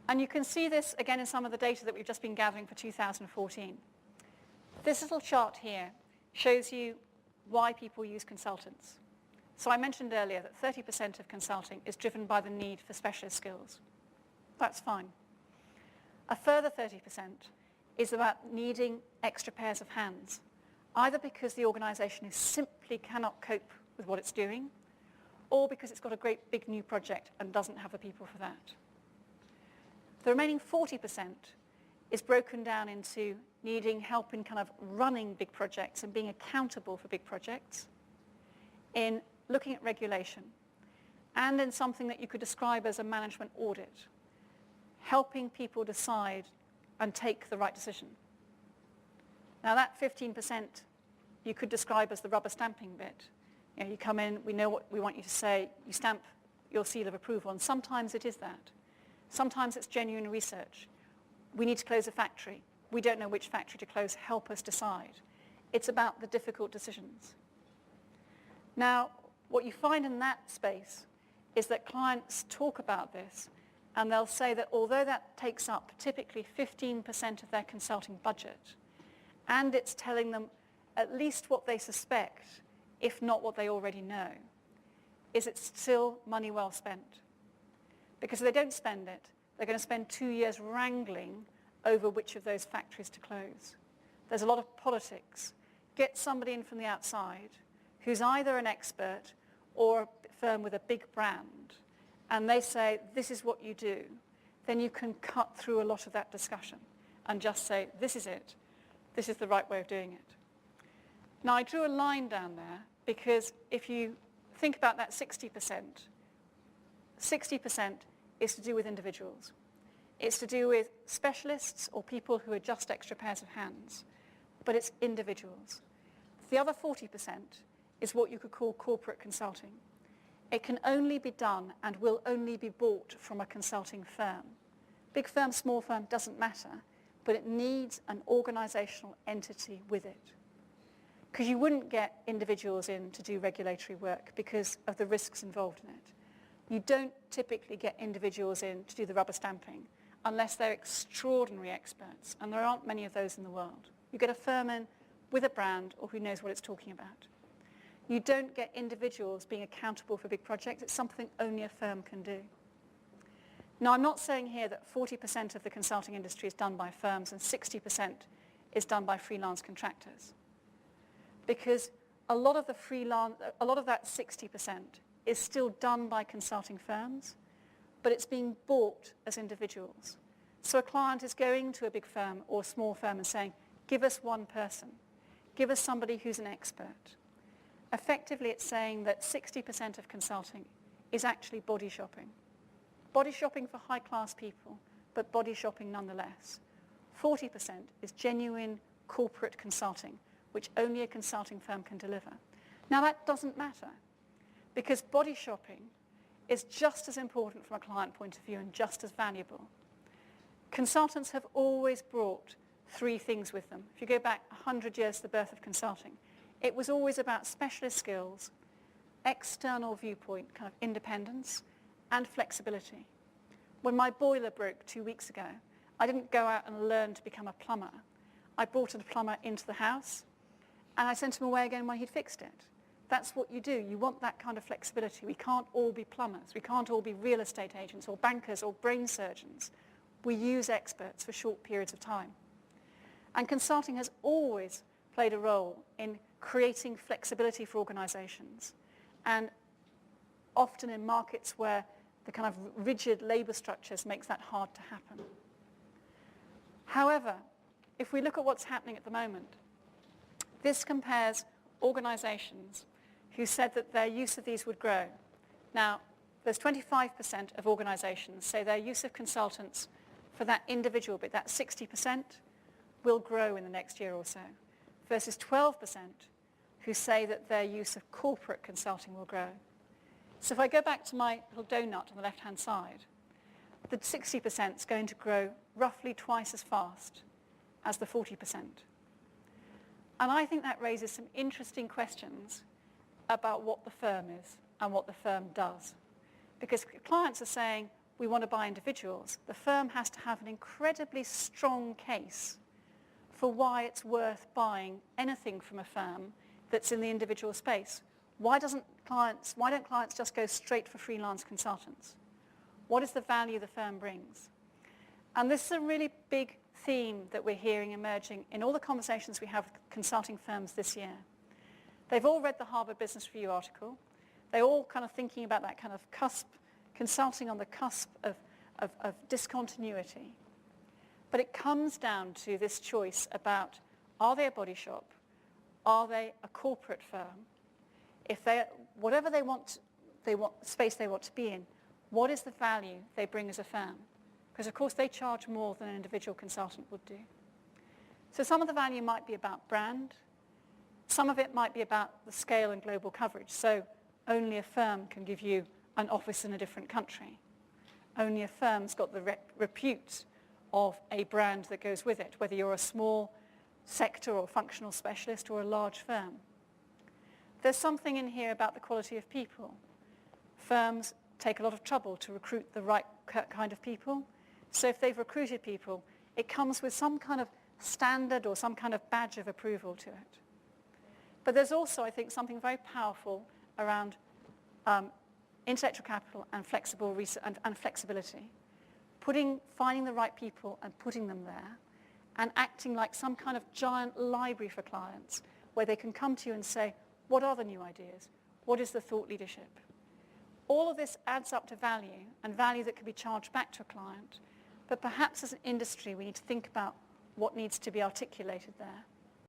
And you can see this again in some of the data that we've just been gathering for 2014. This little chart here shows you why people use consultants. So I mentioned earlier that 30% of consulting is driven by the need for specialist skills. That's fine. A further 30% is about needing extra pairs of hands, either because the organisation simply cannot cope with what it's doing, or because it's got a great big new project and doesn't have the people for that. The remaining 40% is broken down into needing help in kind of running big projects and being accountable for big projects, in looking at regulation, and in something that you could describe as a management audit, helping people decide and take the right decision. Now that 15% you could describe as the rubber stamping bit. You know, you come in, we know what we want you to say, you stamp your seal of approval, and sometimes it is that. Sometimes it's genuine research. We need to close a factory. We don't know which factory to close. Help us decide. It's about the difficult decisions. Now, what you find in that space is that clients talk about this, and they'll say that although that takes up typically 15% of their consulting budget, and it's telling them at least what they suspect, if not what they already know, is it's still money well spent. Because if they don't spend it, they're going to spend 2 years wrangling over which of those factories to close. There's a lot of politics. Get somebody in from the outside who's either an expert or a firm with a big brand, and they say, this is what you do, then you can cut through a lot of that discussion and just say, this is it. This is the right way of doing it. Now, I drew a line down there because if you think about that 60%, 60% is to do with individuals. It's to do with specialists or people who are just extra pairs of hands, but it's individuals. The other 40% is what you could call corporate consulting. It can only be done and will only be bought from a consulting firm. Big firm, small firm, doesn't matter, but it needs an organisational entity with it. Because you wouldn't get individuals in to do regulatory work because of the risks involved in it. You don't typically get individuals in to do the rubber stamping unless they're extraordinary experts, and there aren't many of those in the world. You get a firm in with a brand or who knows what it's talking about. You don't get individuals being accountable for big projects. It's something only a firm can do. Now, I'm not saying here that 40% of the consulting industry is done by firms and 60% is done by freelance contractors. Because a lot of that 60% is still done by consulting firms, but it's being bought as individuals. So a client is going to a big firm or a small firm and saying, give us one person. Give us somebody who's an expert. Effectively, it's saying that 60% of consulting is actually body shopping. Body shopping for high-class people, but body shopping nonetheless. 40% is genuine corporate consulting, which only a consulting firm can deliver. Now, that doesn't matter, because body shopping is just as important from a client point of view and just as valuable. Consultants have always brought three things with them. If you go back 100 years to the birth of consulting, it was always about specialist skills, external viewpoint, kind of independence, and flexibility. When my boiler broke 2 weeks ago, I didn't go out and learn to become a plumber. I brought a plumber into the house, and I sent him away again when he'd fixed it. That's what you do. You want that kind of flexibility. We can't all be plumbers. We can't all be real estate agents or bankers or brain surgeons. We use experts for short periods of time. And consulting has always played a role in creating flexibility for organizations, and often in markets where the kind of rigid labor structures makes that hard to happen. However, if we look at what's happening at the moment, this compares organizations who said that their use of these would grow. Now, there's 25% of organizations say their use of consultants for that individual bit, that 60%, will grow in the next year or so, versus 12% who say that their use of corporate consulting will grow. So if I go back to my little donut on the left-hand side, the 60% is going to grow roughly twice as fast as the 40%. And I think that raises some interesting questions about what the firm is and what the firm does. Because clients are saying, we want to buy individuals, the firm has to have an incredibly strong case for why it's worth buying anything from a firm that's in the individual space. Why don't clients just go straight for freelance consultants? What is the value the firm brings? And this is a really big theme that we're hearing emerging in all the conversations we have with consulting firms this year. They've all read the Harvard Business Review article. They're all kind of thinking about that kind of cusp, consulting on the cusp of discontinuity. But it comes down to this choice about, are they a body shop? Are they a corporate firm? If they, whatever space they want to be in, what is the value they bring as a firm? Because of course they charge more than an individual consultant would do. So some of the value might be about brand. Some of it might be about the scale and global coverage. So only a firm can give you an office in a different country. Only a firm's got the repute of a brand that goes with it, whether you're a small sector or functional specialist or a large firm. There's something in here about the quality of people. Firms take a lot of trouble to recruit the right kind of people. So if they've recruited people, it comes with some kind of standard or some kind of badge of approval to it. But there's also, I think, something very powerful around intellectual capital and flexibility. Finding the right people and putting them there, and acting like some kind of giant library for clients where they can come to you and say, what are the new ideas? What is the thought leadership? All of this adds up to value, and value that can be charged back to a client. But perhaps as an industry, we need to think about what needs to be articulated there.